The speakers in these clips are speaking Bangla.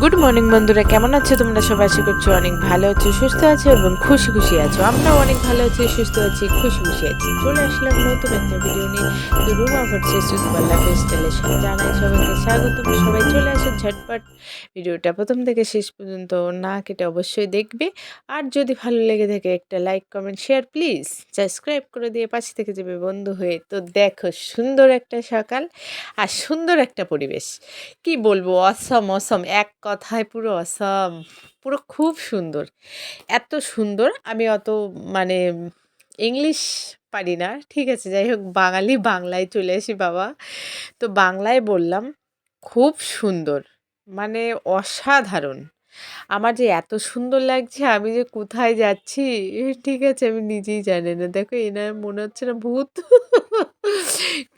গুড মর্নিং বন্ধুরা, কেমন আছো তোমরা? সবাই আশা করছো অনেক ভালো আছো, সুস্থ আছো এবং খুশি খুশি আছো। আমরাও অনেক ভালো আছি, সুস্থ আছি, খুশি খুশি আছি। চলে আসলাম নতুন একটা ভিডিও নিয়ে। তো রুমা ভার্সেস সুপার লাইফ স্টাইলের জানাই সবাইকে স্বাগতম। সবাই চলে আসো ঝটপট। ভিডিওটা প্রথম থেকে শেষ পর্যন্ত না কেটে অবশ্যই দেখবে। আর যদি ভালো লেগে থাকে একটা like comment share please subscribe করে দিয়ে পাশে থেকে যাবে বন্ধু হয়ে। তো দেখো, সুন্দর একটা সকাল আর সুন্দর একটা পরিবেশ। কি বলবো, অসম অসম, এক কথায় পুরো অসম, পুরো খুব সুন্দর। এত সুন্দর, আমি অত মানে ইংলিশ পারি না, ঠিক আছে, যাই হোক বাঙালি বাংলায় চলে আসি বাবা। তো বাংলায় বললাম, খুব সুন্দর, মানে অসাধারণ। আমার যে এত সুন্দর লাগছে, আমি যে কোথায় যাচ্ছি ঠিক আছে আমি নিজেই জানি না। দেখো, এনার মনে হচ্ছে না ভূত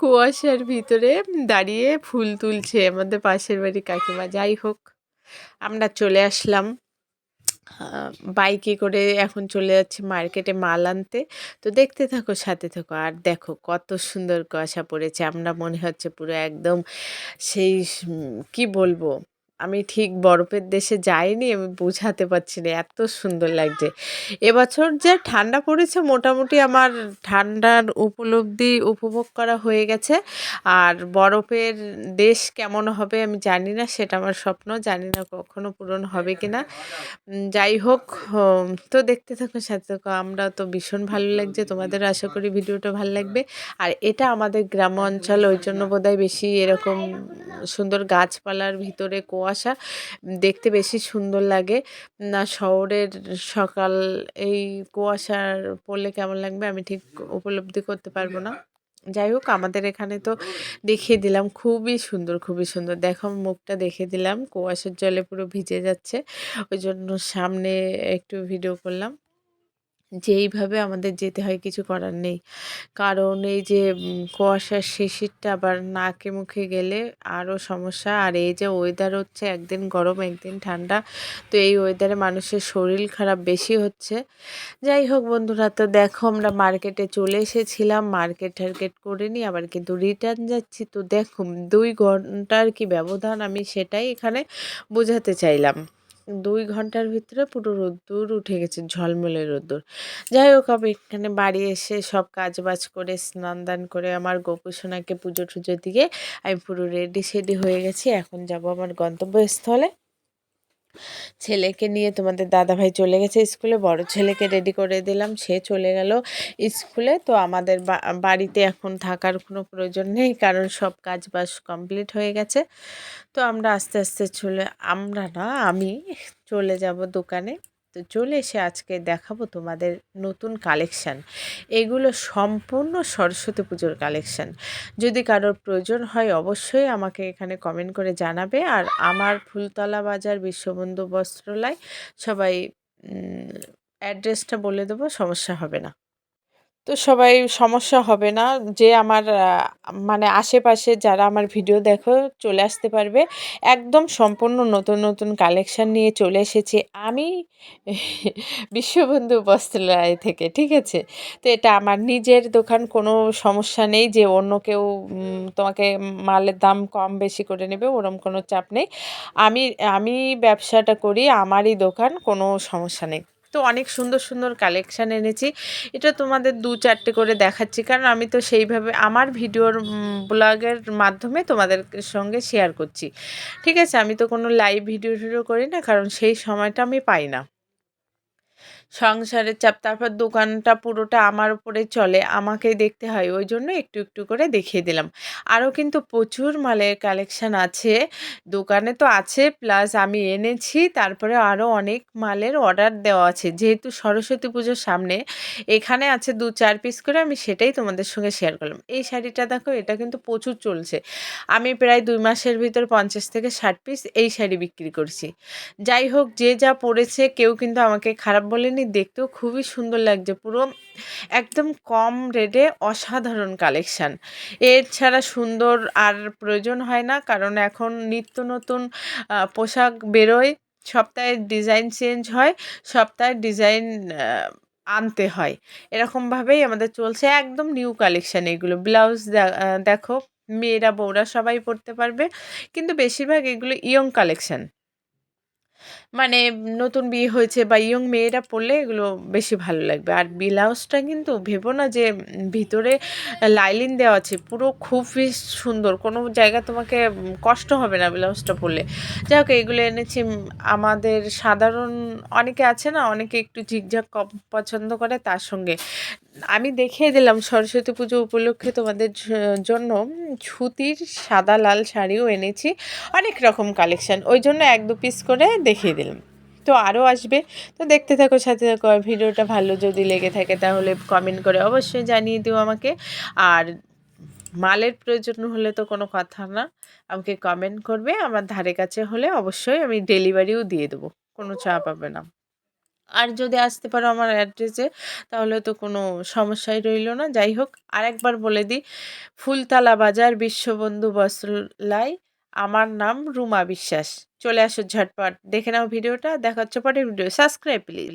কুয়াশার ভিতরে দাঁড়িয়ে ফুল তুলছে আমাদের পাশের বাড়ি কাকিমা। যাই হোক, আমরা চলে আসলাম বাইকে করে, এখন চলে যাচ্ছি মার্কেটে মাল আনতে। তো দেখতে থাকো, সাথে থাকো, আর দেখো কত সুন্দর কুয়াশা পড়েছে। আমরা মনে হচ্ছে পুরো একদম সেই কি বলবো, আমি ঠিক বরফের দেশে যাইনি, আমি বোঝাতে পারছি না, এত সুন্দর লাগছে। এবছর যা ঠান্ডা পড়েছে, মোটামুটি আমার ঠান্ডার উপলব্ধি উপভোগ করা হয়ে গেছে। আর বরফের দেশ কেমন হবে আমি জানি না, সেটা আমার স্বপ্ন, জানি না কখনো পূরণ হবে কিনা। যাই হোক, তো দেখতে থাকো, সাথে থাকো। আমরা তো ভীষণ ভালো লাগছে, তোমাদের আশা করি ভিডিওটা ভালো লাগবে। আর এটা আমাদের গ্রাম অঞ্চল, ওই জন্য বোধহয় বেশি এরকম সুন্দর গাছপালার ভিতরে কুয়াশা দেখতে বেশি সুন্দর লাগে। না শহরের সকাল এই কুয়াশার পড়লে কেমন লাগবে আমি ঠিক উপলব্ধি করতে পারবো না। যাই হোক, আমাদের এখানে তো দেখিয়ে দিলাম, খুবই সুন্দর, খুবই সুন্দর। দেখো, মুখটা দেখিয়ে দিলাম, কুয়াশার জলে পুরো ভিজে যাচ্ছে, ওই জন্য সামনে একটু ভিডিও করলাম। যে এইভাবে আমাদের যেতে হয়, কিছু করার নেই। কারণ এই যে কুয়াশার শিশিরটা আবার নাকে মুখে গেলে আরও সমস্যা। আর এই যে ওয়েদার হচ্ছে, একদিন গরম একদিন ঠান্ডা, তো এই ওয়েদারে মানুষের শরীর খারাপ বেশি হচ্ছে। যাই হোক বন্ধুরা, তো দেখো আমরা মার্কেটে চলে এসেছিলাম, মার্কেট টার্গেট করে নিই, আবার কিন্তু রিটার্ন যাচ্ছি। তো দেখো 2 ঘন্টার কি ব্যবধান, আমি সেটাই এখানে বোঝাতে চাইলাম। 2 ঘন্টার ভিতরে পুরো রোদ্দুর উঠে গেছে, ঝলমলে রোদ্দুর। যাই হোক, আমি এখানে বাড়ি এসে সব কাজ বাজ করে স্নান দান করে আমার গোপু সোনাকে পুজো টুজো দিয়ে আমি পুরো রেডি সেডি হয়ে গেছি। এখন যাব আমার গন্তব্যস্থলে। ছেলেকে নিয়ে তোমাদের দাদাভাই চলে গেছে স্কুলে, বড় ছেলেকে রেডি করে দিলাম, সে চলে গেল স্কুলে। তো আমাদের বাড়িতে এখন থাকার কোনো প্রয়োজন নেই, কারণ সব কাজ বাজ কমপ্লিট হয়ে গেছে। তো আমরা আস্তে আস্তে আমরা না, আমি চলে যাব দোকানে। তো চলে এসে আজকে দেখাবো তোমাদের নতুন কালেকশান। এগুলো সম্পূর্ণ সরস্বতী পুজোর কালেকশান। যদি কারোর প্রয়োজন হয় অবশ্যই আমাকে এখানে কমেন্ট করে জানাবে। আর আমার ফুলতলা বাজার বিশ্ববন্ধু বস্ত্রালয়, সবাই অ্যাড্রেসটা বলে দেবো, সমস্যা হবে না। তো সবাই সমস্যা হবে না, যে আমার মানে আশেপাশে যারা আমার ভিডিও দেখো চলে আসতে পারবে। একদম সম্পূর্ণ নতুন নতুন কালেকশান নিয়ে চলে এসেছি আমি বিশ্ববন্ধু বস্ত্রালয় থেকে, ঠিক আছে। তো এটা আমার নিজের দোকান, কোনো সমস্যা নেই যে অন্য কেউ তোমাকে মালের দাম কম বেশি করে নেবে, ওরম কোনো চাপ নেই। আমি আমি ব্যবসাটা করি, আমারই দোকান, কোনো সমস্যা নেই। তো অনেক সুন্দর সুন্দর কালেকশান এনেছি। এটা তোমাদের 2-4টে করে দেখাচ্ছি, কারণ আমি তো সেইভাবে আমার ভিডিওর ব্লগের মাধ্যমে তোমাদের সঙ্গে শেয়ার করছি, ঠিক আছে। আমি তো কোনো লাইভ ভিডিও টিডিও করি না, কারণ সেই সময়টা আমি পাই না, সংসারের চাপ। তারপর দোকানটা পুরোটা আমার উপরে চলে, আমাকেই দেখতে হয়, ওই জন্য একটু একটু করে দেখিয়ে দিলাম। আরও কিন্তু প্রচুর মালের কালেকশান আছে দোকানে, তো আছে, প্লাস আমি এনেছি, তারপরে আরও অনেক মালের অর্ডার দেওয়া আছে। যেহেতু সরস্বতী পুজোর সামনে, এখানে আছে 2-4 পিস করে, আমি সেটাই তোমাদের সঙ্গে শেয়ার করলাম। এই শাড়িটা দেখো, এটা কিন্তু প্রচুর চলছে। আমি প্রায় 2 মাসের ভিতর 50 থেকে 60 পিস এই শাড়ি বিক্রি করছি। যাই হোক, যে যা পড়েছে কেউ কিন্তু আমাকে খারাপ বলেনি, দেখতেও খুবই সুন্দর লাগছে, পুরো একদম কম রেটে অসাধারণ কালেকশান। এর ছাড়া সুন্দর আর প্রয়োজন হয় না, কারণ এখন নিত্য নতুন পোশাক বেরোয়, সপ্তাহে ডিজাইন চেঞ্জ হয়, সপ্তাহে ডিজাইন আনতে হয়, এরকমভাবেই আমাদের চলছে। একদম নিউ কালেকশান এগুলো। ব্লাউজ দেখো, মেয়েরা বউরা সবাই পরতে পারবে, কিন্তু বেশিরভাগ এগুলো ইয়ং কালেকশান। মানে নতুন বিয়ে হয়েছে বা ইয়ং মেয়েরা পড়লে এগুলো বেশি ভালো লাগবে। আর ব্লাউজটা কিন্তু ভেবো না যে ভিতরে লাইলিন দেওয়া আছে, পুরো খুবই সুন্দর, কোনো জায়গা তোমাকে কষ্ট হবে না ব্লাউজটা পরলে। যাই হোক এগুলো এনেছি। আমাদের সাধারণ অনেকে আছে না, অনেকে একটু ঝিকঝাক কম পছন্দ করে, তার সঙ্গে আমি দেখিয়ে দিলাম সরস্বতী পুজো উপলক্ষে তোমাদের জন্য সুতির সাদা লাল শাড়িও এনেছি, অনেক রকম কালেকশান, ওই জন্য 1-2 পিস করে দেখিয়ে দিলাম। তো আরও আসবে, তো দেখতে থাকো, সাথে থাকো। আর ভিডিওটা ভালো যদি লেগে থাকে তাহলে কমেন্ট করে অবশ্যই জানিয়ে দিও আমাকে। আর মালের প্রয়োজন হলে তো কোনো কথা না, আমাকে কমেন্ট করবে, আমার ধারে কাছে হলে অবশ্যই আমি ডেলিভারিও দিয়ে দেবো, কোনো চাপ হবে না। আর যদি আসতে পারো আমার অ্যাড্রেসে তাহলে তো কোনো সমস্যাই রইল না। যাই হোক আরেকবার বলে দিই, ফুলতলা বাজার বিশ্ববন্ধু বস্ত্রালয়। আমার নাম রুমা বিশ্বাস। চলে আসো ঝটপট, দেখে নাও ভিডিওটা। দেখা হচ্ছে পরের ভিডিও। Subscribe please.